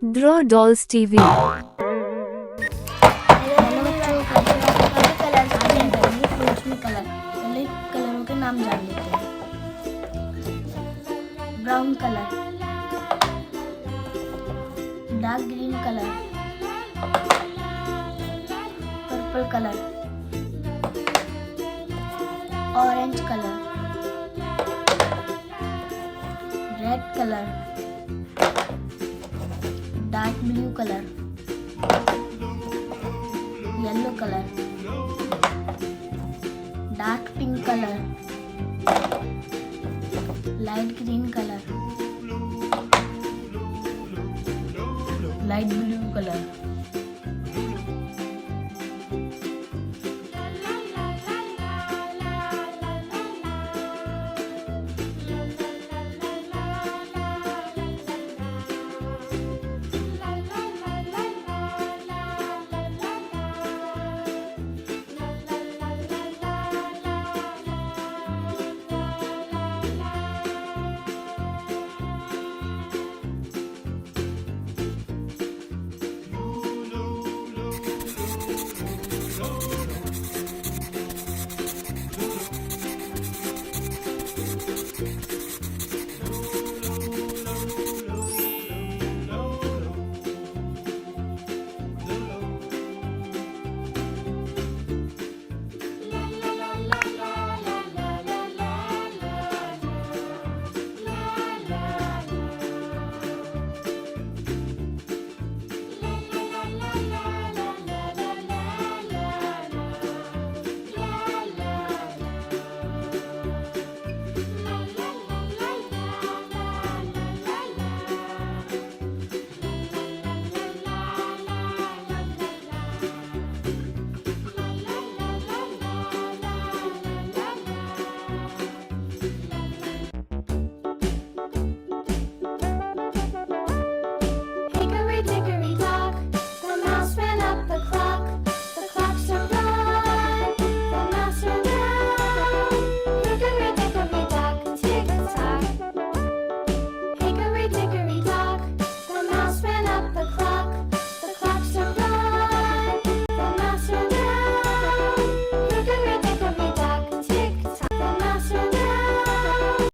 Draw Dolls TV. Fruits में colour पहले कलरों के नाम जान लेते हैं। Brown colour, dark green colour, purple colour, orange colour, red colour, dark blue colour, yellow colour, dark pink colour, light green colour, light blue colour.